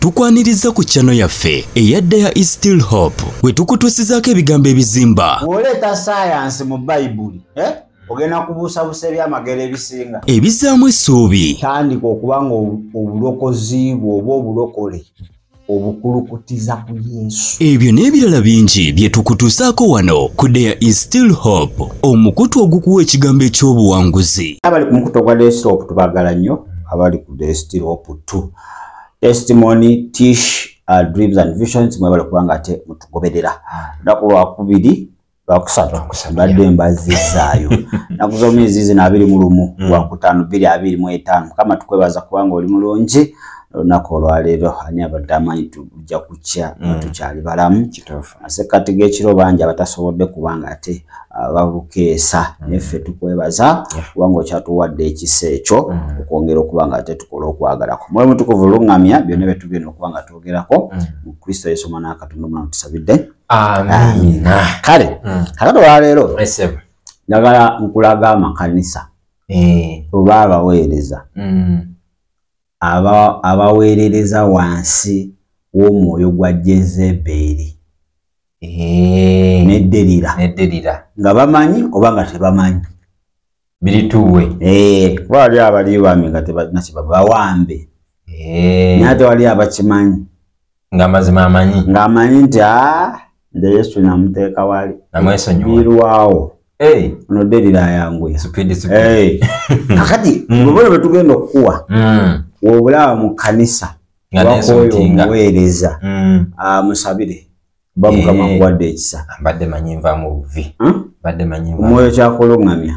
tukwaniriza ku channel yaffe eyadda ya Is Still Hope wetukutuusizaako ebigambo ebizimba oleta science mu Bible ogenda kubuusabuusa ebyamagero ebisinga ebizaamu essuubi tandika okuba nga obulokozi bw'oba obulokole obukulukutiza ku Yesu. Ebyo n'ebirala bingi bye tukutuusaako wano ku The Is Still Hope, omukutu ogukuwa ekigambo eky'obuwanguzi. Abali ku mukutu gwa The Is Still Hope tubagala nnyo, abali ku The Is Still Hope 2. Testimony, Tish, Dreams and Visions, mwebale kubanga ate mutugoberera. Lunaku lwakubiri, lwakusatu, badde mbazizaayo. Naku z'omwezi zino 21, Lwakutaano 2025. Kama tukwebaza kubanga oli mulungi. Lunaku olwaleero ani abadde amanyi tujja kukya tukyali balamu masekati g'ekiro bangi abatasobodde kubanga ate babukeesa neffe tukwebaza kubanga okyatuwadde ekisa ekyo okwongera okubanga ate tukola okwagalako mwoyo mutukuvu luŋŋamya byonna bye tugenda okubanga twogerako mu Kristo Yesu Omwana wa Katonda omulamu tusabidde amina. Kale kakati olwaleero njagala nkulaga amakanisa oba abaweereza abaweerereza wansi w'omwoyo gwa Jezeberi nedderira nga bamanyi oba nga tebamanyi birituwe wali abali bami nga tebalina kye bawambe nate wali abakimanyi ng'amanyi nti nze Yesu namuteeka wali birwawo ono derira yangu kakati bwebona bwe tugenda okukuwa wobulaba mu kanisa wakoyo omuweereza musabire ba Mukama kuwadde ekisa mbadde manyi nva mu buvi omwoyo kyakuluŋŋamya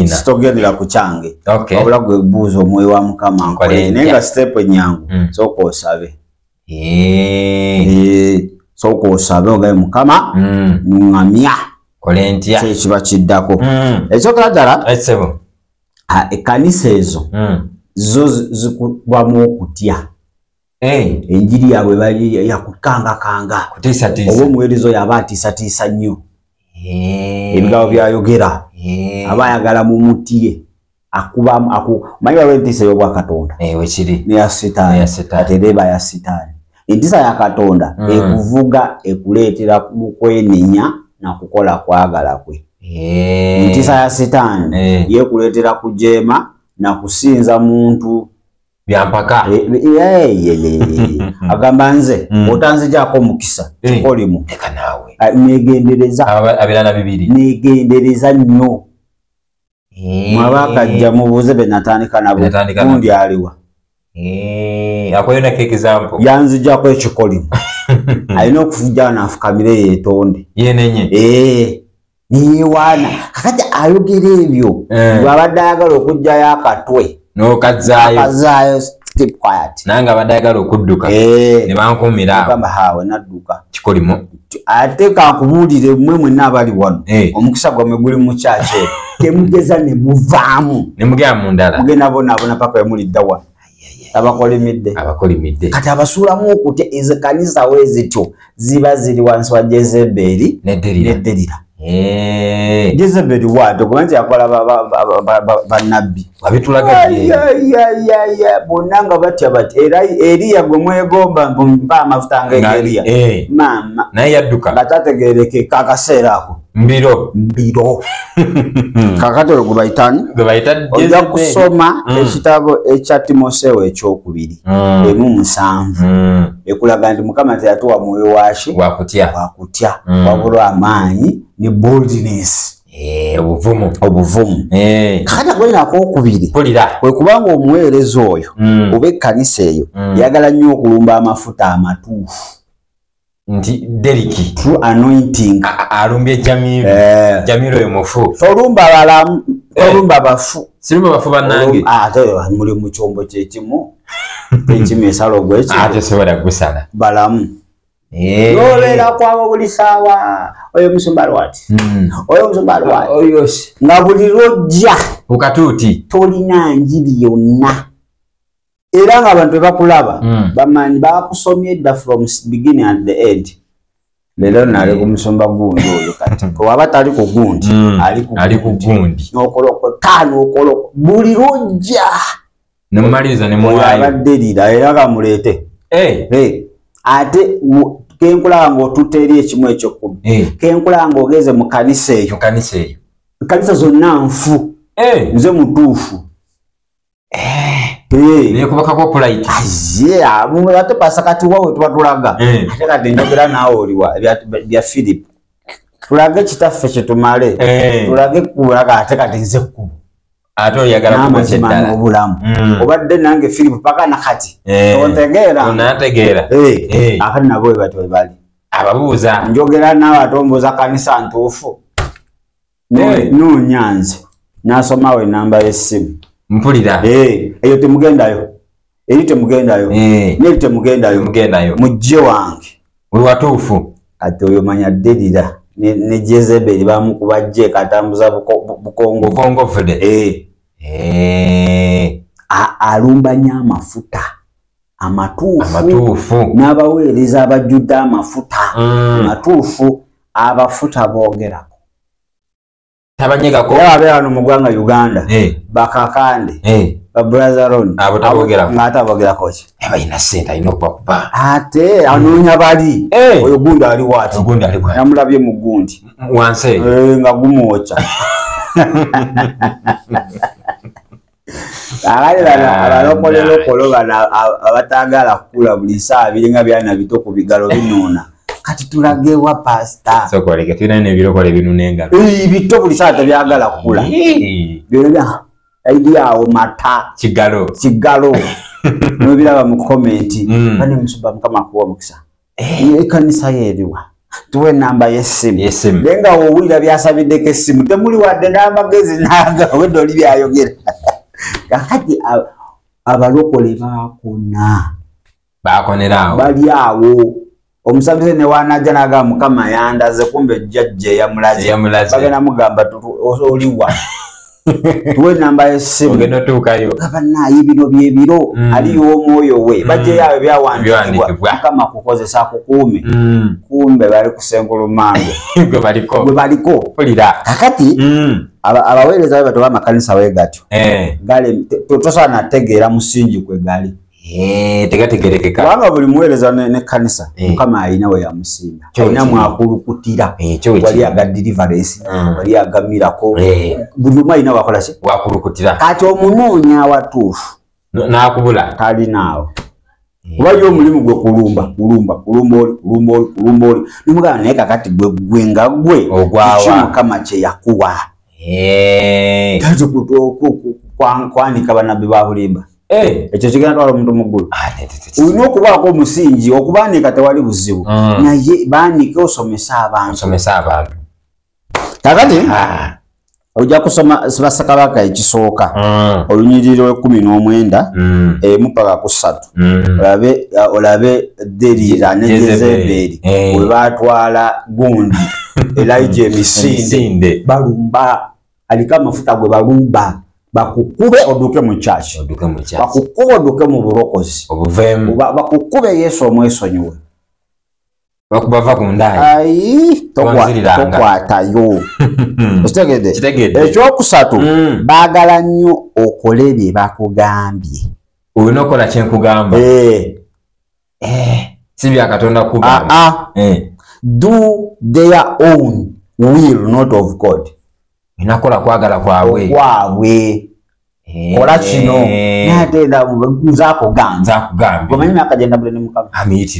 sitogendera ku kyange wabula gwe buuza omwoyo wa Mukama nkole naye nga sitepu ennyangu sooka osabe sooka osabe ogabe Mukama ŋŋamya kyekiba kiddako ekyokera ddala ekkanisa ezo zo zikubamu okutya enjiri yaabwe bali yakukangakanga oba omuweereza oyo aba atiisatiisa nnyo ebigambo byayogera aba ayagala mumutye manyi waliwo entiisa ey'obwakatonda neya sitaani ate era eba ya sitaani entiisa ya Katonda ekuvuga ekuleetera mu kwenenya nakukola kwagala kwe entiisa ya sitaani yekuleetera kujeema nakusinza muntu byampaka agamba nze otanzijaako mukisa kikolimu eka naawe negendereza abirana bibiri negendereza nnyo mwabakajja mubuuze be natandika nabo gundi aliwa akoyona ke example yanzijaako ekikolimu alina okufuja nafukamire yeetonde yenenye niyewaana kakati ayogera ebyo bwabadde ayagala okugjayo akatwe n'okazaayo keep quiet nanga abadde ayagala okudduka ne bankuumira agamba hawe nadduka kikolimu ate kankubuulire mmwe mwenna abali wano omukisa gwammwe guli mu kyaki temugeza ne muvaamu ne mugenda mu ndala mugenda bonaabona paka emulidda wano abakolimidde kati abasuulamu okutya ezo kanisa wezityo ziba ziri wansi wa Jezeberi nedderira Jezeberi wade kubanti yakola bannabbi wabitulaga bonna nga batya bati era Eriya gwe mwegomba mba amafuta nga Eriya mama naye yadduka nga tategereke kakaseera ako mbiro kakati olwo gubayitani ojja kusoma ekitabo ekya Timoseewo ekyokubiri 1:7 ekulaga nti Mukama teyatuwa mwoyo washi wakutya wabula amaanyi ne boldness obuvumu kakati agwena akokubiri kwe kubanga omuweereza oyo oba ekkanisa eyo yagala nnyo okulumba amafuta amatuufu nti Deriki true anointing alumbye Jamiro oyo mufu tolumba balamu tolumba bafu silumba bafu bannange ate muli mu kyombo kyekimu ekimu esalo gweki ate sobola gusala balamu yobeera kwabo buli saawa oyo musumba lwati oyo musumba lwati nga buli lwojja ukatuuti tolina njiri yonna era nga abantu bakulaba bamanyi bakusomye edda from beginning and the end lero nali ku musumba gundi oyo kati waba tali ku gundi ali ku gundi nokoloko tano okoloko buli lwojja Nemaliza ne muwayo. Abaddelira era kamulete. Ate kenkula ngo tuteri ekimu ekyo 10. Kenkula ngo ogeze mu kanisa eyo. Kanisa zonna nfu. Nze mutuufu. Ne kubaka ko polite. Ate pasakati wawe tubatulaga. Ate kati njogera naawe oliwa bya Philip. Tulage kitaffe kyetumale. Tulage kulaga ate kati nze kubo. Ato yagala kubacheddala obulamu. Obadde nange Philip paka nakati. Ontegeera. Onategeera. Akati nabo batwe bali. Ababuuza. Njogera naawe atomboza kanisa ntuufu. No nyanze. Nasoma we namba y'essimu. Mpulira. Eyo temugendayo. Eri temugendayo. Neri temugendayo. Mujje wange. We watuufu. Kati oyo manya Delila. Ne Jezebeli bamukubajje katambuza bukongo fude. Alumba nya amafuta. Amatuufu. N'abaweereza abajjudde amafuta. Amatuufu abafuta boogerako. Tabanyegako. Abeera wano mu ggwanga Uganda. Bakakande. Babrazaroni. Abo tabogerako. Ng'atabogerako ki? Balina ssente alina okubakuba. Ate anoonya bali. Oyo gundi ali bw'ati. Namulabye mu gundi. Wansi. Nga gumwokya. Abalokolo bano abataagala kukula buli saa biringa byana bito ku bigalo binuuna. Kati tulage wa pastor. Sokoleke tulina n'ebirokole binuuna engalo. Bito buli saa tebyagala kukula. Byonna idea o mata Chigalo nobiraba mu comment bane musuba mukama kuwa mukisa kanisa yeriwa tuwe namba y'essimu lenga owulira byasabidde essimu temuli wadde n'amagezi naga wedo oli byayogera kakati abalokole bakonerawo bali awo omusabize ne wanaja naga mukama yandaze kumbe jjajje yamulaze bagenda mugamba oliwa tuwe namba y'essimu ogenda tuukayo gabanayi bino byebiro aliyo omwoyo we bajje yawe byawandikibwa kama kukozesa kukuume kumbe bali kusengulumango gwe baliko pulira kakati abaweereza bato b'amakanisa weegatyo gale tosaana tegeera musingi kwe gali tegategerekeka kubanga buli muweereza ne kanisa mukama alina we yamusinda alina mwakulukutira wali aga deliverance wali agamirako buli omu alina wakola ki wakulukutira kati omunoonya awatuufu n'akubula talinaawo kuba yo omulimu gwe kulumba oli nimugamba naye kakati gwe nga gwe ki mukama kye yakuwa kwanika banabbi ba bulimba ekyo kigenda twala omuntu muggulu olina okubaako omusingi okubaanika tewali buzibu naye baanike osomesa abantu kakati ojja kusoma Ssekabaka ekisooka olunyiriri lw'19 emu paka ku 3 olabe Delila ne Jezebeli bwe baatwala gundi Elijah emisinde balumba aliko amafuta gwe balumba bakukube oduke mu church bakukube oduke mu bulokozi obuvemu bakukube Yesu omwesonyiwe bakubava ku ndayi tokwatayo kitegedde ekyokusatu baagala nnyo okole bye bakugambye olina okola kyenkugamba si bya Katonda kugamba do their own will not of God inakola kwagala kwawe kola kino natenda nzaako ganza gomanyi myakagenda bule ne mukama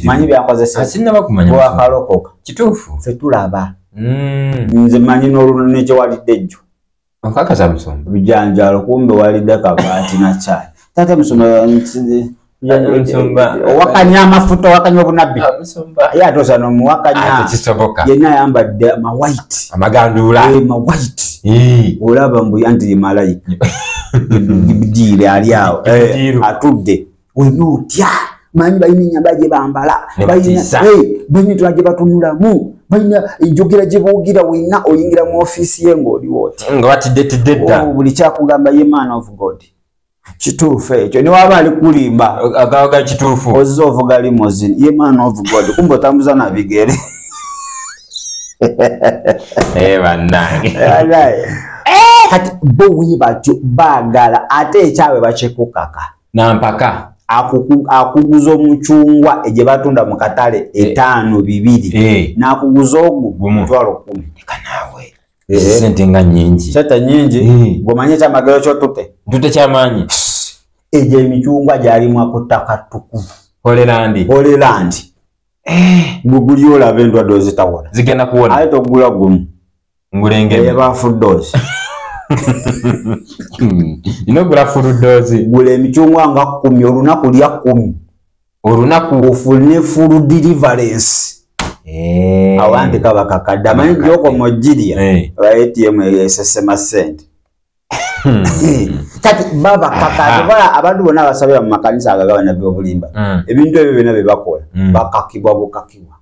manyi byakozesa asinabakumanya kituufu ffe tulaba nze manyi n'oluno kye walidde ejjo nkakaza musomba bijanjalo kumbe walidde kabaati na chai tate musomba wakanya amafuta wakanya obunabbi ye atosa nomuwakanya yenna ayambadde white amagandula white olaba mbu anti malayika bidire ali awo atudde wena otya manyi balina enyamba gye bambala balina tula gye batunulamu balina enjogera gye boogira wenna oyingira mu ofiisi ye ng'oli wooti nga batiddetidde dda buli kyakugamba ye man of God kituufu ekyo ne waba ali kulimba agawaga kituufu ozza ovuga limousine ye man of God kumbe otambuza na bigere bannange kati bo we batyo baagala ate ekyawe bakyekukaka nampaka akuguza omucungwa gye batunda mu katale 5-2 n'akuguza ogwo 10,000 kanawe sente nga nyingi sente nyingi gomanye kyamagero kyo tute kyamaanyi egyo emicungwa gyalimu akutaka tukuvu Holeland guguli olaba endwadde ozitawona zigenda kuwona ate togula gumu ngulengere bafuddozi inogula fuludozi gula emicungwa nga 10 olunaku lya 10 olunaku ofune full deliverance awandi kaba kakadde amanyi gyoko mojirya ba ATM esesema sente kati baba kakadde abantu bonna abasabira mu makanisa agagabana by'obulimba ebintu ebyo byonna bye bakola bakakibwa bukakibwa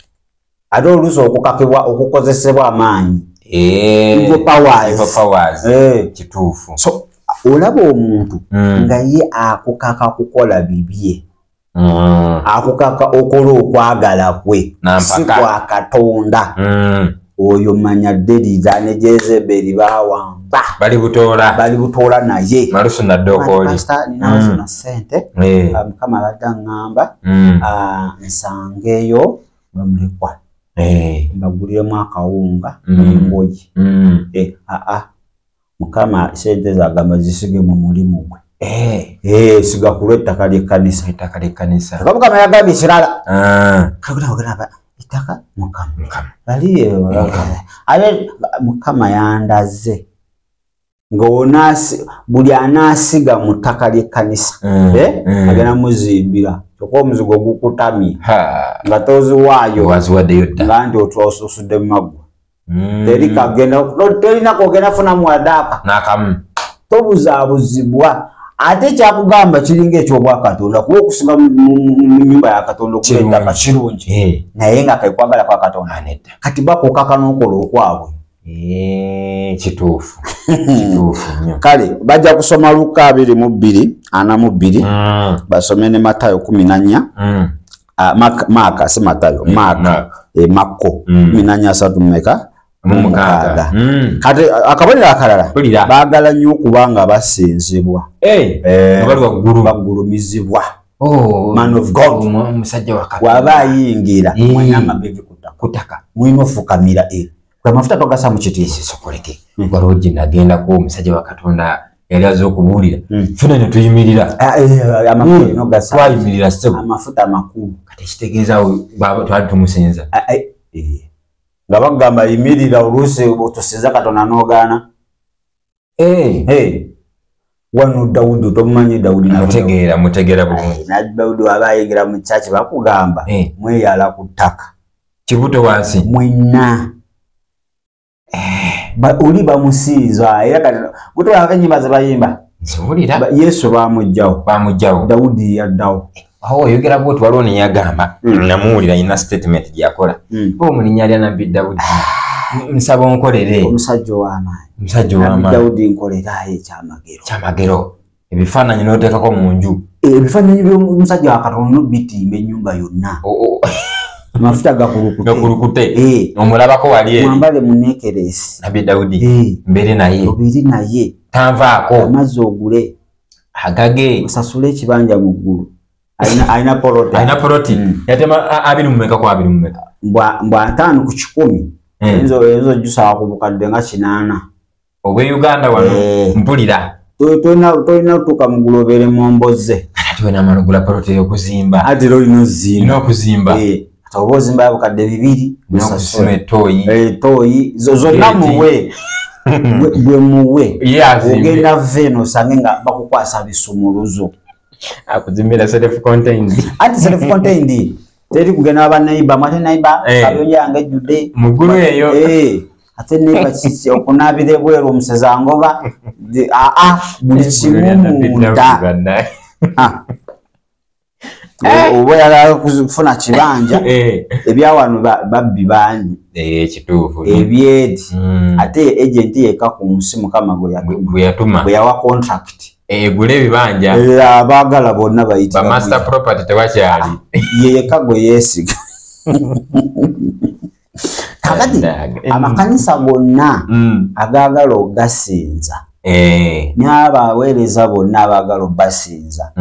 ate oluusi okukakibwa okukozesebwa amaanyi evil powers kituufu so olaba omuntu nga ye akukaka kukola bibye akukaka okola okwagala kwe si kwa Katonda oyo manya deriza ne Jezebeli bawamba bali butoola naye malusu naddokoli pastor ninazo na sente kama badda ngamba nsangeyo bamulekwa mbaguliremu akawunga n'engoye mukama sente zagamba zisige mu mulimu gwe siga kulwa ettaka ly'ekkanisa mukama yagambye ekirala ettaka mukama bali ate mukama yandaze ng'onasi buli anaasiga mu ttaka ly'ekkanisa agenda muzimbira kyokka omuzigo gukutamye nga toziwaayo nga nti osudde mu maggwa tolina kogenda funamu wadaaka tobuzaabuzibwa ate kyakugamba kiringa ekyobwakatonda kuba okusinga mu nyumba ya Katonda okuleetaka kirungi naye nga kaikwagala kwa Katonda kati bakokaka n'okola okwabwe kituufu kale bajja kusoma Luka 22:42 basome ne Matayo 14 Maaka si Matayo Makko 14:3 kati akabonero akalala baagala nnyo okubanga basinzibwa bagulumizibwa man of God waba ayingira mwanya amabevi kutaka mwino ofukamira amafuta togasa mu kitiisi sokoleke waloji nagenda ko omusajja wa Katonda yali azo okubuulira funa ne tuyimirira amafuta nogasa twayimirira sebo amafuta makulu kati kitegeeza twali tumusinza nga bagamba yimirira oluusi otusinza Katonda n'ogaana wano Dawudi tomumanyi Dawudi mutegeera bulungi na Dawudi waba ayingira mu church bakugamba mweyala ku ttaka kibuto wansi mwenna oli bamusinza era kati gutwala enyimba ze bayimba nziwulira Yesu bamugjawo Dawudi yaddawo oyogera bwoti waliwo neyagamba namuwulira ina statement gyakola omulinya alya nabbi Dawudi nsaba onkolere omusajja ow'amaanyi Dawudi nkolerayo ekyamagero ebifaananyi n'oteekako mu nju ebifaananyi by'omusajja wa Katonda bitimba ennyumba yonna amafuta gakulukute omulabako wali mwambale muneekeresi nabbi Dawudi mbere naye obiri naye tanvaako amazzi ogule agage osasule ekibanja mu ggulu alina poloti yatema 20 ku 20 mbwa 5 ku 10 ezo jusawa ku bukadde nga 8 obwe Uganda wano mpulira tolina otuuka mu gulobere mu mboze ate wena amalugula poloti ey'okuzimba ate olina okuzimba oba ozimba bukadde 2 n'okusima ettooyi zonna muwe bwe muwe ogenda veno osange nga bakukwasa bisumuluzo akuzimbira self-contained ati self-contained teri kugenda abanaiba mwate naiba kabyoja yange ejjudde mugulu eyo ate naiba kisi okunabira ebweru omuseza ngoba buli kimu munda oba yagala kufuna kibanja ebyawano babbi bangi kituufu ebyedi ate agenti yeka ku nsi mukama gwe yawa contract gule ebibanja abaagala bonna bayitira ba master property tewakyali yeka gwe yeesiga kakati amakanisa gonna agaagala ogasinza n'abaweereza bonna abaagala basinza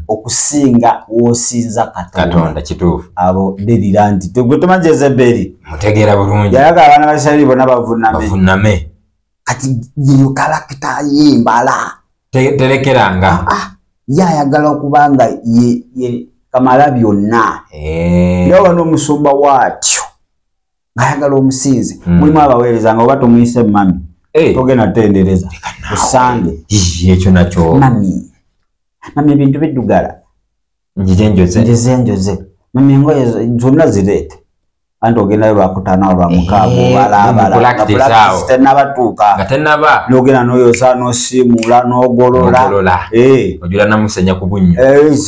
okusinga w'osinza Katonda kituufu abo derira nti gwe tomanyi Jezeberi mutegeera bulungi yalaga abaana ba Isirayiri bonna bavunname kati yeyo kalakita yembala telekeranga yayagala okubanga ye kamala byonna yoba n'omusumba waatyo ng'ayagala omusinzi mulimu abaweereza nga oba tomuyise mami togenda tendereza usange ekyo nakyo mami ebintu biddugala njoze mami engoye zonna zireete anti ogendayo lwakutaano lwamukaago balabala tenabatuuka n'ogenda n'oyosa n'osiimula n'ogolola ojula namusenya ku bunnya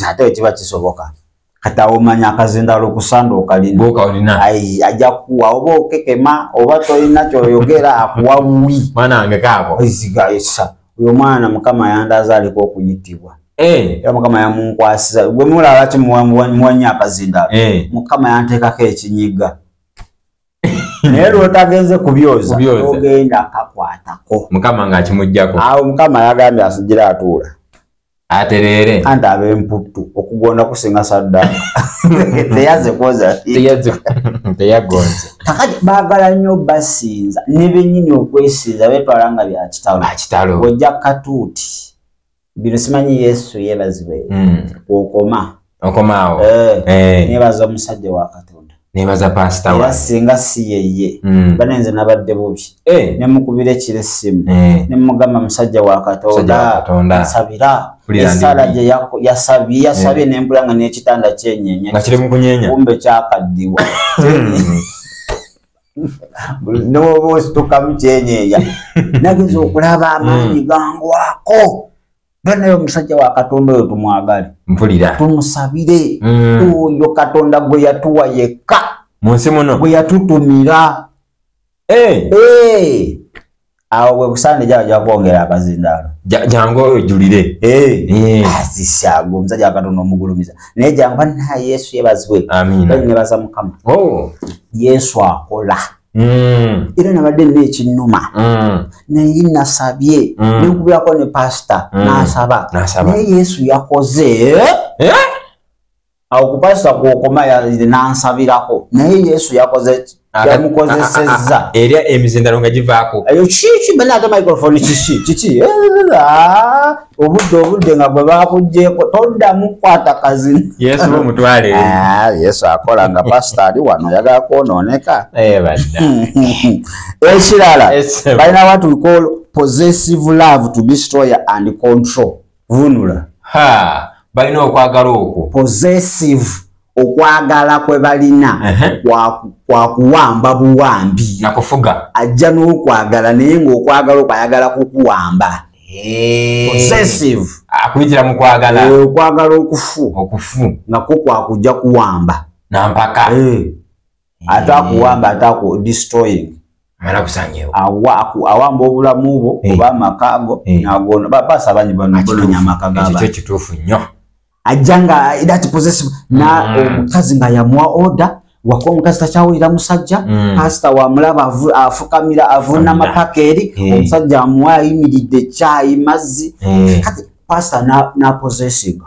ate kiba kisoboka kati awo omanya akazindaalo okusanda okalina ajja kuwa oba okekema oba tolina kyoyogera akuwa buwi mwana wange kaako esa oyo mwana Mukama yandaza aliko okuyitibwa era Mukama yamunkwasiza gwe mulaba ki muwanya akazindaalo Mukama yanteekako ekinyiga naye lwotagenze kubyoza ogenda akakwatako Mukama ng'akimuggyako awo Mukama yagambye asigira atuula aterere andi ab'emputtu okugonda kusinga saddaaka teyaze kwoza teyagonze kakati baagala nnyo basinza ne bennyini okwesinza beetwala nga bya kitalo ojja katuuti bino simanyi Yesu yeebazibwe okomaawo neebaza omusajja wa Katonda neebaza pasita era singa si yeye banenze nabadde bubi ne mukubira ekiro essimu ne mugamba musajja wa Katonda nsabira esala gye yasabye nempula nga n'ekitanda kyenyeenya nga kiri mu kunyeenya kumbe kyakaddiwa n'oba ositukamu kyenyeenya nagenza okulaba amaanyi gangwako naye omusajja wa Katonda oyo tumwagale mpulira tumusabire oyo Katonda gwe yatuwa yekka mu nsi muno gwe yatutumira awo bwe busaande gyajja kwongera akazindaalo jangu ojulire azisyago omusajja wa Katonda omugulumiza naye jangu banna Yesu yebazibwe nebaza Mukama Yesu akola era nabadde n'ekinnuma naye nasabye nenkubirako ne pasita n'asaba naye Yesu yakoze awo ku pasita kwokoma n'ansabirako naye Yesu yakoze yamukozesezza era emizindalo nga givaako eyo kiki bana ate microphone kiki obudde nga bwe bakugjeeko toddamu kukwata kazini Yesu bamutwale Yesu akola nga pasita ali wano yagala kwonooneka ekirala balina what we call possessive love to destroy and control vunula balina okwagala okwo possessive okwagala kwe balina kwa kuwamba buwambi nakufuga ajja n'okwagala naye ng'okwagala okwayagala kukuwamba possessive akuyitira mu kwagala okwagala okufu nako kwakujja kuwamba nampaka ate akuwamba ate aku destroying awamba obulamu bwo oba amakaago nagona basabanyi banonya amaka g'abantu ekyo kituufu nnyo ajanga that possessive na omukazi nga yamuwa order wako omukazi takyawulira musajja pasita wamulaba afukamira avuna amapakeri omusajja amuwa ayimiridde kyayi mazzi kati pasita na possessive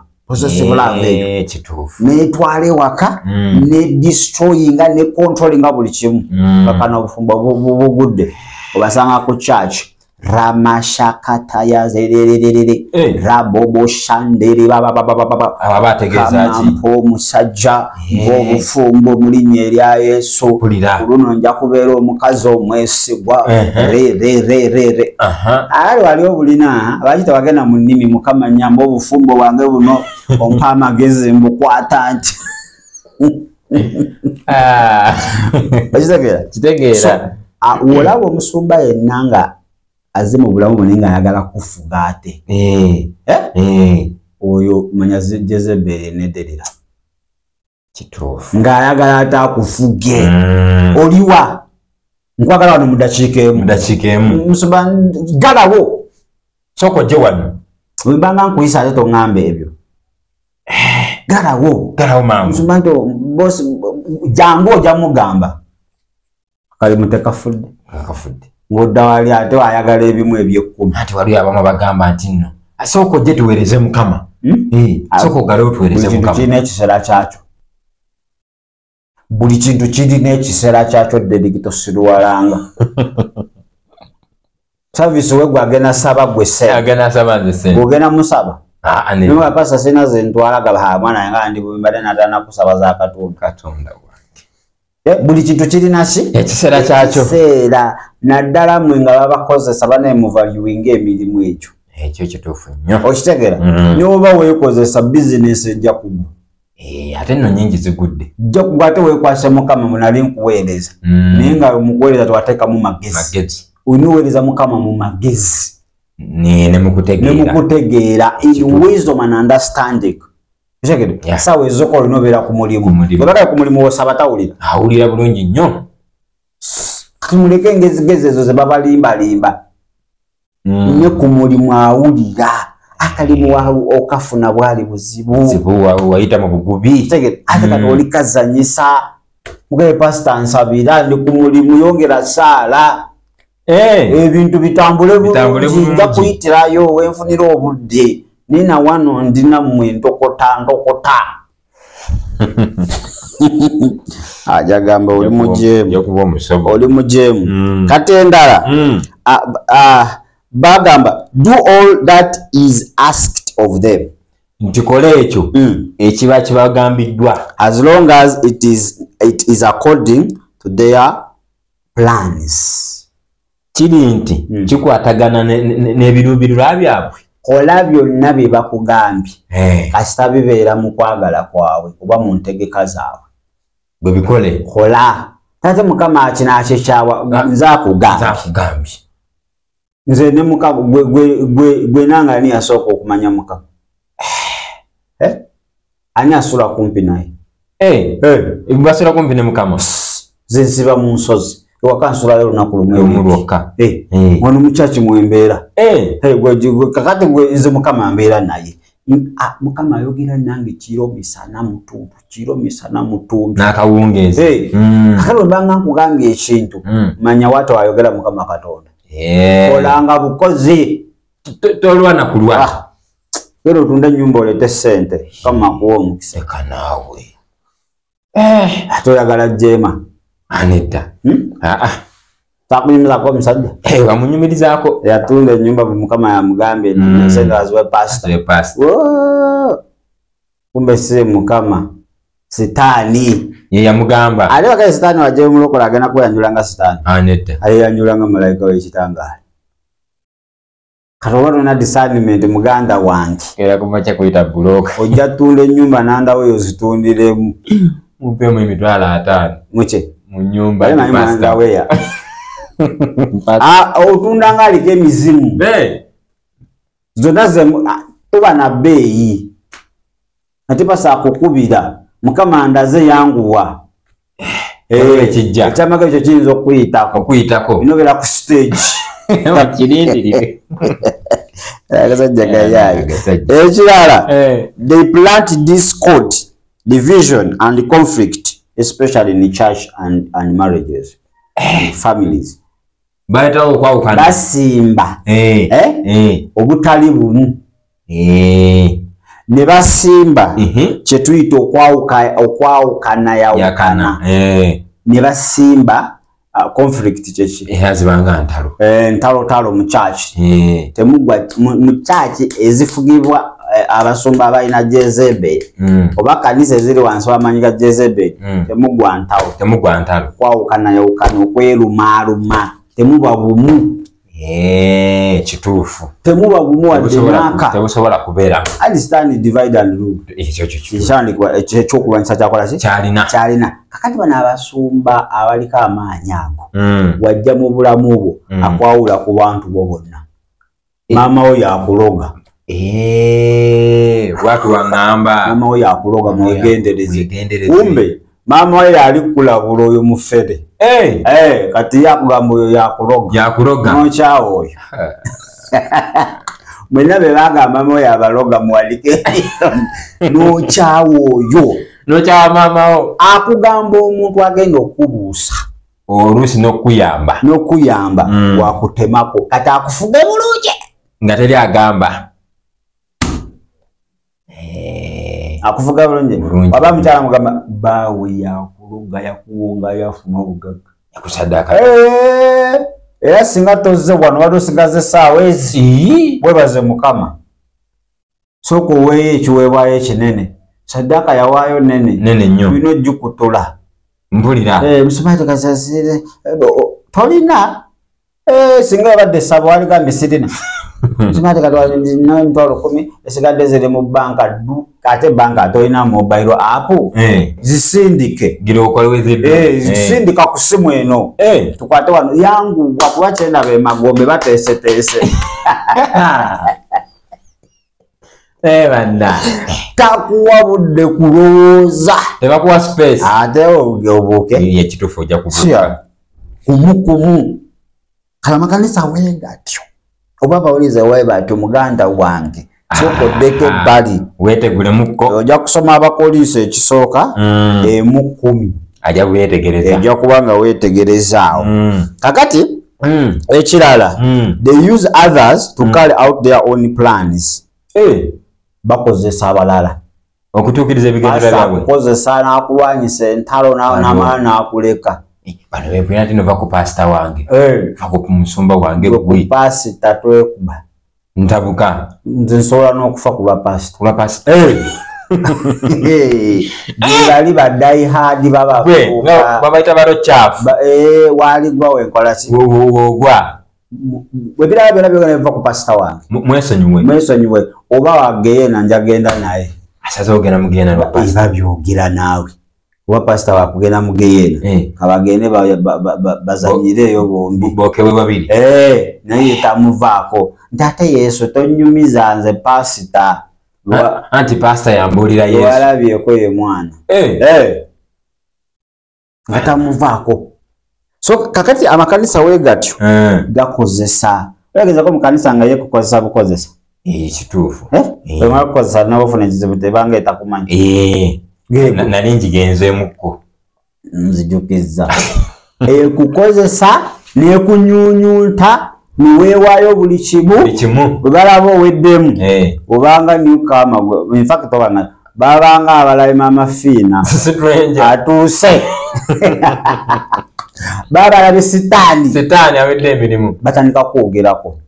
love kituufu netwala ewaka ne destroyinga ne controllinga buli kimu kakana obufumbo bugudde obasanga ku church Ramashakata ya zerererere rabobo shandere abategeeza ati mpo musajja obufumbo mulinnya erya Yesu luno nja kubeera omukazi omwesigwa re ali wali obulina abakita bagenda mu nnimi Mukama nnyamba obufumbo bwange buno ompa amagezi mbukwata nti kitegeera olaba omusumba yenna nga azze mu bulamu bwe nga ayagala kufuga ate oyo manya Jezeberi nederera kituufu ng'ayagala ate akufuge oliwa nkwagala wano mu ddakiika emu musumba galawo sooka ojje wano wembanga nkuyisa ate toŋŋamba ebyo galawo mangu musumba nti bosi jangu ojja mugamba kali mutekafudde Ngodda wali ate ayagala ebimu eby'ekkumi. Ati wali abamu bagamba nti nno asooka ojje tuweereze Mukama. Sooka ogale otuweereze Mukama. Buli kintu kirina ekiseera kyakyo. Buli kintu kirina ekiseera kyakyo Dedicto Sirwalanga. Service we gwagenda saba gwe sente. Agenda saba nze sente. Gwagenda musaba. Ane. Nima pasa sina ze ntwala gaba mwana nga ndi bumbade natana kusaba za Katonda. Buli kintu kirina ki? Ekiseera kyakyo. Ekiseera naddala mwe nga babakozesa bane mu valuing emirimu ekyo. Ekyo kituufu nnyo. Okitegera? N'oba weekozesa business ejja kugwa. Ate nno nyingi zigudde. Jja kugwa ate weekwase Mukama munali nkuweereza. Naye nga mukuweereza tewateekamu magezi. Unuweereza Mukama mu magezi. Ne mukutegeera. In wisdom and understanding. Okitegera? Sawa ezoko olina obeera ku mulimu. Bwebagala ku mulimu osaba tawulira. Awulira bulungi nnyo. Tumuleke engezigezi ezo ze babalimbalimba. Ne ku mulimu awulira. Akalimu okafuna bwali buzibu. Zibu wayita mu bugubi. Ate kati oli kazanyisa. Mugabe pastor nsabira ndi ku mulimu yongera saala. Ebintu bitambule bulungi nja kuyitirayo wenfunira obudde. Nina wano ndina mmwe ntokota. Ajagamba oli mujemu. Oli mujemu. Kati endala. Bagamba do all that is asked of them. Ntikole ekyo ekiba kibagambiddwa. As long as it is according to their plans. Kiri nti kikwatagana n'ebiruubirirwa byabwe. Kola byonna bye bakugambye. Kasita bibeera mu kwagala kwabwe oba mu ntegeka zaabwe. Bwe bikole. Kola. Tate Mukama akinakikyawa nze akugambye. Nze ne Mukama gwe nanga ani asooka okumanya Mukama? Ani asula kumpi naye? Basula kumpi ne Mukama. Nze nsiba mu nsozi. Wakansula lero lunaku lumwe lwokka. Ono muchachi mwembeera. Kakati gwe nze Mukama mbeera naye. Mukama ayogera nange kiro misana mutundu. N'akawungeezi. Kakati banga nkugambye ekintu. Manya watu ayogera Mukama Katonda. Olanga bukozi. Tolwana kulwa. Lero tunda nyumba olete sente. Kama kuwa omukisa. Eka naawe. Atoyagala jema. Aneta. Takunyumiza kwa msajja. Wamunyumirizaako. Yatunde nyumba Mukama ya mugambe na senda azwe pastor. Kumbe si Mukama. Sitani. Ye ya mugamba. Ali wakaye sitani waje mulokola agenda kuyanjulanga sitani. Aneta. Ayanjulanga malaika w'ekitangala. Karoba na discernment muganda wange. Era kumacha kuita buloka. Ojja tunde nyumba nanda weyo zitundire mupe mu emitwalo 5. Muche. Mu nyumba ya pastor weya. Otunda ngaliko emizimu. Zonna ze tuba na beeyi. Ate pasa kukubira Mukama ndaze yanguwa. Ekijja. Ekyamaka ekyo kiyinza okuyitako. Binobera ku stage. Wakirindirire. Ekirala. They plant discord, division and conflict, especially in church and marriages. Families. Baitawo kwawukana. Basimba. Obutali bumu. Ne basimba kye tuyita okwawukana yawukana. Ne basimba conflict kyeki. Yazibanga ntalo. Ntalo mu church. Temugwa mu church ezifugibwa abasumba abalina Jezebel. Oba kanisa eziri wansi w'amanyi ga Jezebel. Temugwa ntalo. Kwawukana yawukana okwerumaaluma. Temuba bumu. Kituufu. Temuba bumu wadde mwaka. Tebusobola kubeera. Understand divide and rule. Ekyokulwanyisa kyakola ki? Kyalina. Kakati bano abasumba abaliko amaanyi ago. Wajja mu bulamu bwo akwawula ku bantu bo bonna. Maama we yakuloga. Watu wangamba. Maama we yakuloga mwegendereze. Kumbe maama we yali kulabula oyo mufere. Kati yakugamba oyo yakuloga. Nokyawo oyo. Mwena be bagamba maama we abaloga mwalike. Nokyawo oyo. Nokyawo maama wo. Akugamba omuntu agenda okubuusa. oluusi n'okuyamba wakutemako kati akufuge bulungi nga teri agamba akufuga bulungi waba mukyala mugamba baawe yakuluga yakuwonga yafuna obugagga yakusaddaaka era singa tozze wano wali osigaze essaawa ezi webaze Mukama sooka oweeyo ekiweebwayo ekinene saddaaka yawaayo nene nnyo tulina ojjukutula mpulira musumatikasasire tolina singa yabadde essaba waligambye sirina musumatikatwalina emitwalo 10 esigadde ziri mu banka ate banka tolina mobile app zisindike gira okolewezedde zisindika ku simu eno tukwate wano yangu watuwa kyenda be magombe bateeseteese banda takuwa budde kulowooza tebakuwa space ate obuuke ekituufu ojja kubuuka kumukumu kala makanisa weegatyo oba bawulize wae batyo muganda wange sokoddeko ebbali weetegulemukko ojja kusoma abapoliisi ekisooka emu 10 ajja weetegereza ojja kuba nga weetegerezaawo kakati ekirala they use others to carry out their own plans bakozesa abalala okutuukiriza ebigendera byabwe kukozesa n'akulwanyisa entalo n'amala n'akuleka bano beepulira nti nova ku pasita wange va ku musumba wange gwe pasita twekuba ntabuka nze nsobola n'okufa ku lwa pasita bali baddaihadi babaita balo kyafu waaligwa wenkolaki ogwa bwebiraba byona byogenda biva ku pasita wange mwesonyiwe oba wageyeena njagenda naye asaze ogenda mugenda eba byogera naawe oba pasita wakugenda mugeyeena kabagende bazanyireeyo bombi bokewe babiri naye tamuvaako nti ate Yesu tonyumiza nze pasita anti pasita yambuulira Yesu walabyeko ye mwana nga tamuvaako so kakati amakanisa weegatyo gakozesa oyagezako mukanisa nga ye kukozesa bukozesa kituufu omala kukozesa nobufuna ekizibu tebanga etakumanyi nali njigenzeemukko nzijukizza ekukozesa nekunyunyunta niweewaayo buli kimu bwe balaba oweddemu obanga newkama infact obanga babanga abalayima amafiina atuuse babalabe sitaani awedde emirimu batandika kwogerako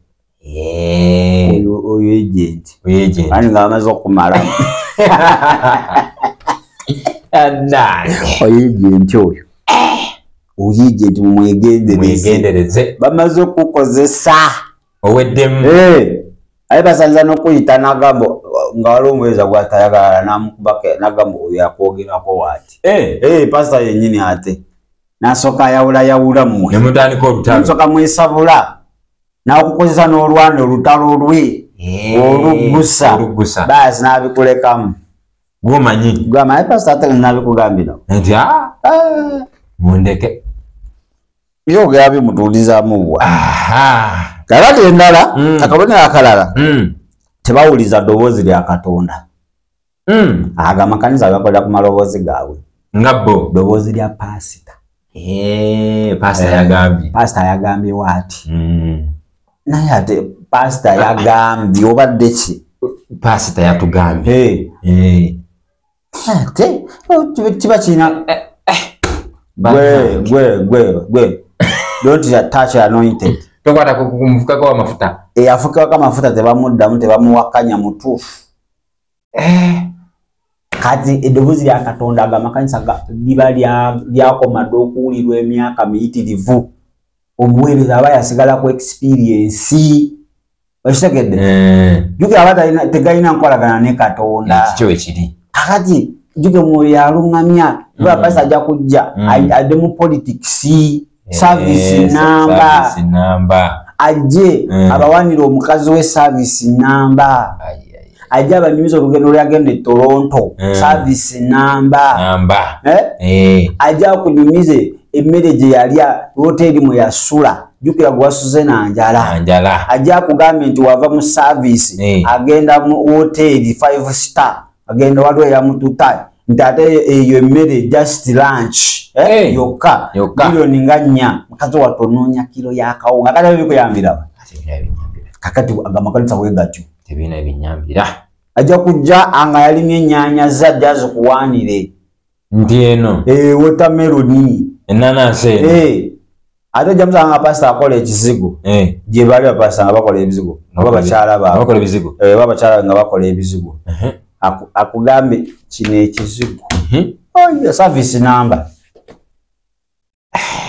oyo ejenti ani nga bamaze okumalamu oyo ejenti oyo ejenti mumwegendereze bamaze okukozesa oweddemu aye basanza n'okuyita nagambo nga waliwo omuweereza gwatayagala namukubako nagambo oyo yakwogerako waati pasita yennyini ate nasooka ayawulayawula mmwe nemutandika olutalo musooka mwesabula n'okukozesa n'olwana olutalo lwe oluggusa baasi n'abikulekamu gwomanyi aye pasita ate nabikugambira nti mundeke byogera bimutuulizaamu wa kakati endala akabonero akalala tebawuliza ddoboozi lya Katonda ago amakanisa gakolera ku maloboozi gaabwe nga bo ddoboozi lya pasita pasita yagambye waati naye ate pasita yagambye obadde ki pasita yatugambye ate kiba kirina gwe don't touch anointed tokwata kumufukako wamafuta afukako amafuta tebamuddamu tebamuwakanya mutuufu kati eddoboozi lya Katonda ago amakanisa liba lyakomadde okuwulirwa emyaka miyitirivu omuweereza aba yasigala ku experience okitegedde jukira aba tegalina nkolagana ne Katonda kikyo ekiri kakati juge mwoyo yaluŋŋamya lwa pasita ajja kujja adde mu politics service namba ajje abawanira omukazi we service namba ajje abanyumiza olugendo lwagenda e Toronto service namba ajje akunyumize emmere gye yalya hoteri mwe yasula jukira gwasuze nanjala ajje akugambe nti wava mu service agenda mu hoteri 5 star agenda waliwo eyamututa Ntate eyo emmere just lunch yokka milioni nga 4 mukazi watononya kilo ya kawunga kati bikuyambira kakati agamakanisa wegatyo tebina ebinyambira ajja kujja anga yalimye ennyanya zajja zikuwanire ndi eno watermelon enanase ate jamusanga pastor akola ekizigo gye bali bapastor nga bakola ebizigo nga bakyala bakola ebizigo babakyala nga bakola ebizigo akugambe kino ekizigo oyo service number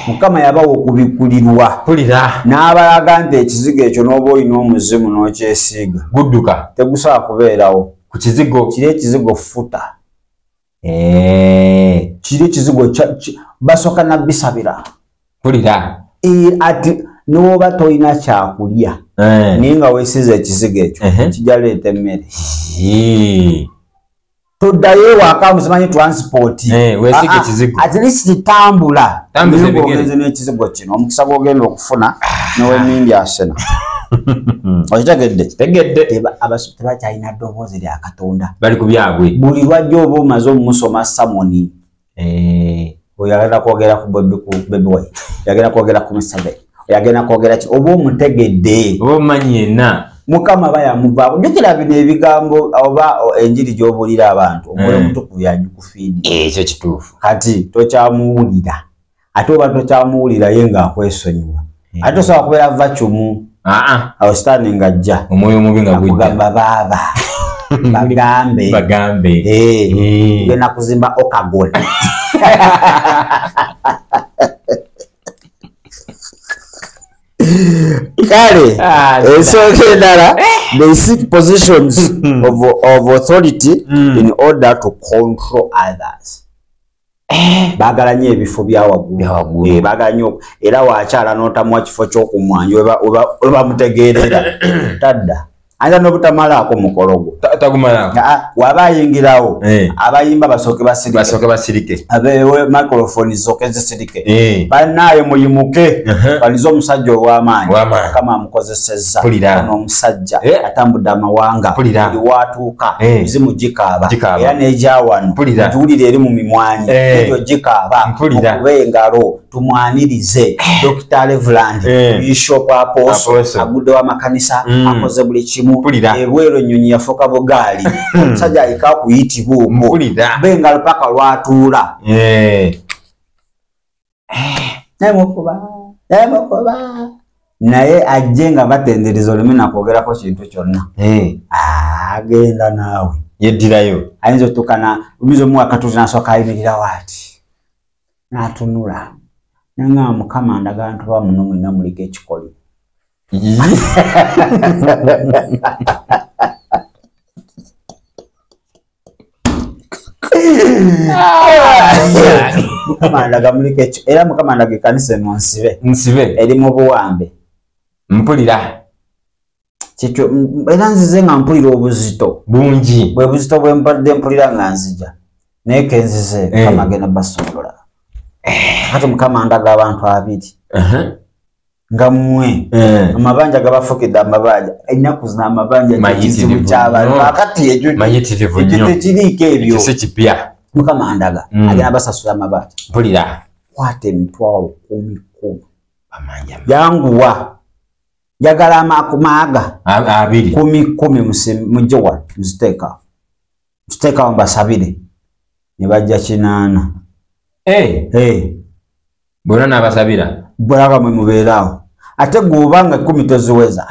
Mukama yabawo okubikulirwa pulira n'abalaga nti ekizigo ekyo n'oba olina omuzimu n'okyesiiga gudduka tegusobola kubeerawo ku kizigo kiri ekizigo futa kiri ekizigo basooka nabbisabira pulira ati n'oba tolina kyakulya naye nga weesiza ekizigo ekyo kijja leeta emmere toddayo ewaka muzimanyi transport weesiga ekizigo at least tambula tambuze n'ekizigo kino omukisa gw'ogenda okufuna n'ow'emmindi asena okitegedde tebakyalina ddoboozi lya Katonda bali ku byabwe buli lwajja oba omaze omusoma samoni oyagenda kwogera ku Bobi Wine oyagenda kwogera ku Museveni oyagenda kwogera ki oba omutegedde oba omanyi yenna Mukama bayamuvaako jjukira bino ebigambo oba enjiri gy'obuulira abantu omwoyo omutukuvu yagikufiidi ekyo kituufu kati tokyamuwulira ate oba tokyamuwulira ye ng'akwesonyiwa ate tosobola kubeera vacumu awo sitaani ng'ajja omwoyo omubi nga gugamba baaba bagambe genda kuzimba Okagon kale ensonga endala they seek positions of authority in order to control others baagala nnyo ebifo byawaggulu baagala nnyo era waakyala n'otamuwa kifo ky'okumwanyi we bamutegeerera tadda ayinza n'obutamalaako mukolo gwo tagumalaako waba ayingirawo abayimba basooke basirike abeewe microphone zooke zisirike bannaayo muyimuke balize omusajja ow'amaanyi Mukama amukozesezza n'omusajja atambudde amawanga buli waatuuka mizimu gikaaba era n'egyawano tuwulire eri mu mimwanyi ekyo gikaaba okube engalo tumwanirize Dr. Reverend Bishop Apostle agudde w'amakanisa akoze buli kimu ebweru ennyonyi yafuuka bugaali omusajja alika kuyitibwa okwo bengalo paka lwatuula naye ajje nga batendereza oleme nakwogerako kintu kyonna agenda naawe yeddirayo ayinza otukana omuyiza omuwaka tuti nasooka ayimirirawo ati n'atunula nanga Mukama ndaga ntu ba muno mwenna muliko ekikoli Mukama ndaga muliko ekyo era Mukama ndaga ekkanisa eno nsibe eri mu buwambe mpulira kyekyo era nzize nga mpulira obuzito bungi bwe buzito bwe mpadde mpulira nga nzija naye kenzize Mukama agenda basobola kati Mukama ndaga abantu 2 nga mmwe amabanja gabafukidde amabanja ennaku zina amabanja kizibu ky'abantu akati ekyo mayitirivu nnyo tekiriiko ebyo si kipya Mukama ndaga agenda basasula amabanja mpulira kwata emitwalo 10 yanguwa njagala amakumaaga 10 mujje wano muziteekawo mbasabire ne bajja 8 bonna n'abasabira bwalaba mwe mubeeraawo ate gw'obanga 10 toziweza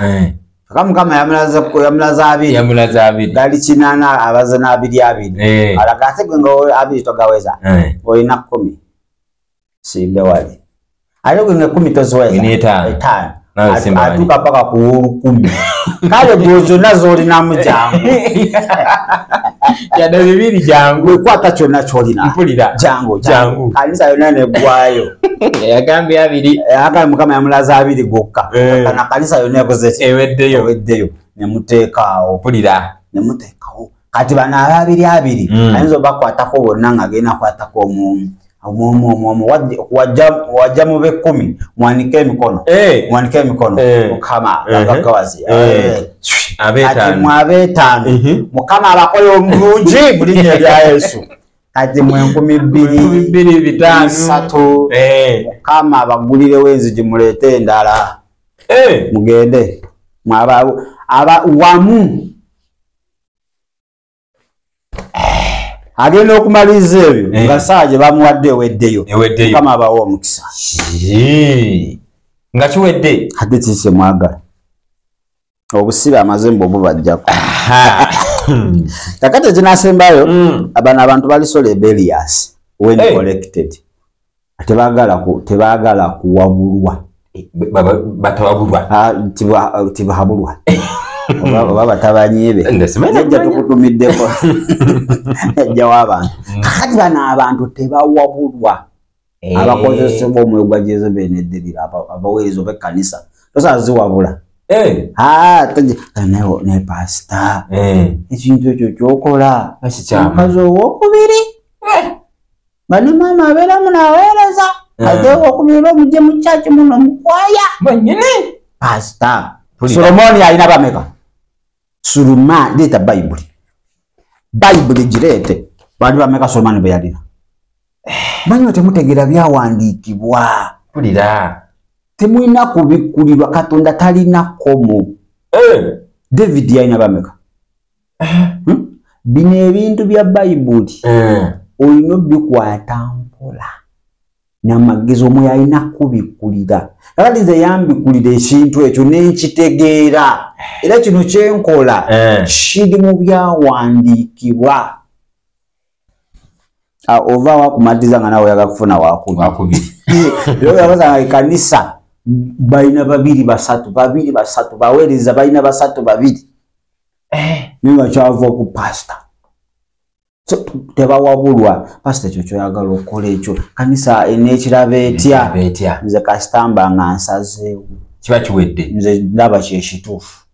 Mukama yamulaza 2 gali 8 abaze n'2 alaga ate gwe nga 2 togaweza olina 10 simbe wali ate gwe nga 10 toziweza 5 atuuka paka ku 10 kale gwe zonna z'olinamu jangu yadde 2 jangu wekwata kyonna ky'olina mpulira jangu kanisa yonna negwayo yagambye 2 Mukama yamulaza 2 gokka kana kanisa yonna yakoze eweddeyo nemuteekaawo nemuteekawo kati bano 2 ayinza obakwatako bonna nga agenda kwatako omumu wajja mu be 10 mwanike emikono Mukama agagawazi ati mu 5 Mukama abakola omulungi mu linnya lya Yesu kati mu 2,250 kama abagulirewo enzigi muleete endala mugende aba wamu agenda okumaliza ebyo nga saaje bamuwadde eweddeyo kama abawo omukisa nga kiwedde ate kiki mwagala obusibe amazembe obubajjako kakati ekinasembayo abana abantu balisola ebelias when collected tebagala kuwabulwa tibahabulwa oba batabanyibe nejja tukutumiddeko nejja w'abantu kakati bana abantu tebawabulwa abakozesebwa omwegwa Jezebeli eddirira abaweereza ob'ekkanisa tosobola ziwabula ne pasita ekintu ekyo kyokola omukazi owokubiri nga ne maama abeeramu n'aweereza ate owokubiri omugye mu kyaki muno mukwaya banyine pasita Solomoni alina bameka Sulumani leeta bayibuli gireete bali bameka Solomoni be yalina banyo temutegeera byawandiikibwa pulira temulina kubikkulirwa Katonda talina komo David yalina bameka bino ebintu bya bayibuli olina obikwata mpola n'amagezi omwe alina kubikkulira kakati nze yambikkulira ekintu ekyo nenkitegeera era kino kyenkola kiri mu byawandiikibwa ova wakumatiza nga nawe oyaga kufuna wakubiri yabaza ekanisa balina babiri basatu baweereza balina basatu babiri ninga kyava ku pasita so tebawabulwa pasita ekyo kyoyagala okukola ekyo kanisa enekiraba etya nze kasitamba nga nsazeewo kiba kiwedde nze ndaba kyekituufu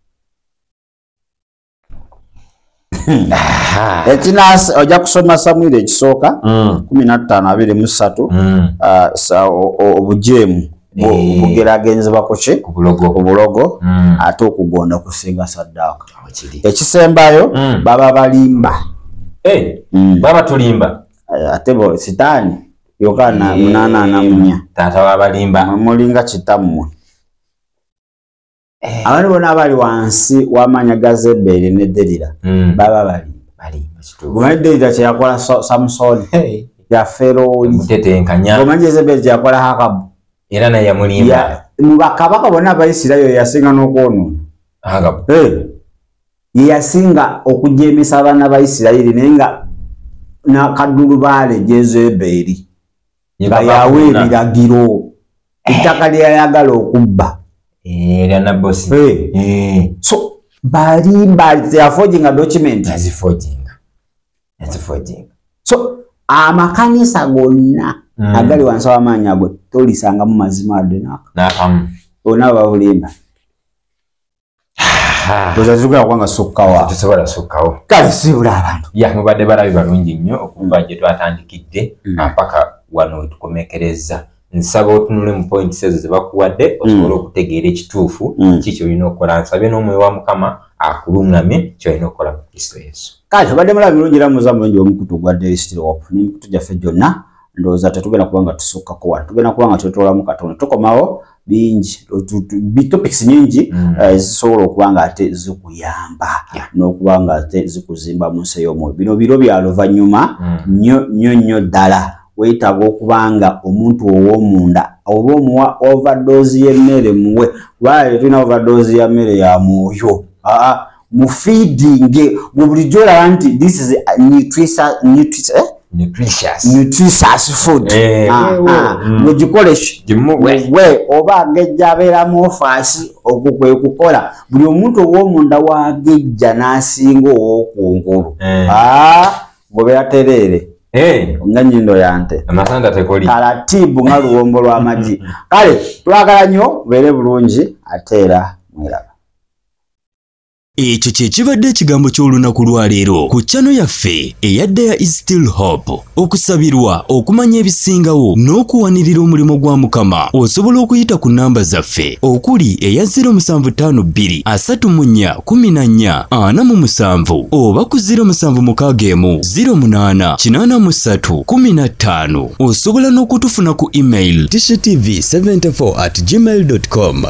ekinasi ojja kusoma Samwiri ekisooka 15:23 obujeemu bugeragenzebwa ku ki ku bulogo ate okugonda kusinga saddaaka ekisembayo baba balimba baba tulimba ate bo sitaani Yokaana 8:4 taata wabalimba mulinga kitammwe abantu bonna abali wansi w'amanya ga Zeberi ne Derira baba balimba omanyi Derira kyeyakola Samusoni yaferooli omanyi Zeberi kyeyakola Hakabu era naye yamulimba mu bakabaka bonna Abayisirayiri yasinga n'okwonoona ye yasinga okujeemesa abaana Abayisirayiri naye nga nakadulubaale Jezeberi nga yawa ebiragiro ettaka lyayagala okubba era na bosi so balimba forging a document so amakanisa gonna agali wansi w'amaanyi ago tolisanga mu mazima addenaka bona babulimba tozazigula kwanga sukkawa tusobola sukkawo kale sibula abantu mubadde balabi balungi nnyo okuva gye twatandikidde mpaka wano wetukomekereza nsaba otunule mu points ezo ze bakuwadde osobola okutegeera ekituufu kiki olina okukola nsabye n'omwoyo wa Mukama akulungamye kyolina okukola mu Kristo Yesu kale tubadde mulabi mulungi era muza mulungi omukutu gwa Daily Still Hope n'emikutu gyaffe gyonna ndowooza tetugenda kubanga tusukkako wano tugenda kubanga twetoolamu Katonda tukomawo bingi topics nyingi zisobola okuba nga ate zikuyamba n'okuba nga ate zikuzimba mu nsi ey'omwoyo bino biro bya luvannyuma nnyo ddala weetaaga okuba nga omuntu ow'omunda oba omuwa overdose y'emmere muwe kubanga tulina overdose ya mmere ya mwoyo mu feeding bulijjo olaba nti this is nutritious food mugikoleshi we oba agejja abeeramu ofaasi okwo kwe kukola buli omuntu ow'omunda wagejja n'asinga ow'okungulu gobeera tereere nga nnyindo yante amasanda tekoli kalatibu nga luwombo lw'amagi kale twagala nnyo beere bulungi ate era mwiraba Ekyo kye kibadde ekigambo ky'olunaku lwa leero ku channel yaffe eya There is Still Hope. Okusabirwa, okumanya ebisingawo n'okuwanirira omulimu gwa Mukama. Osobola okuyita ku namba zaffe okuli eya 0752 34 14 47 oba ku 0761 08 83 15. Osobola n'okutufuna ku email tishtv74@gmail.com.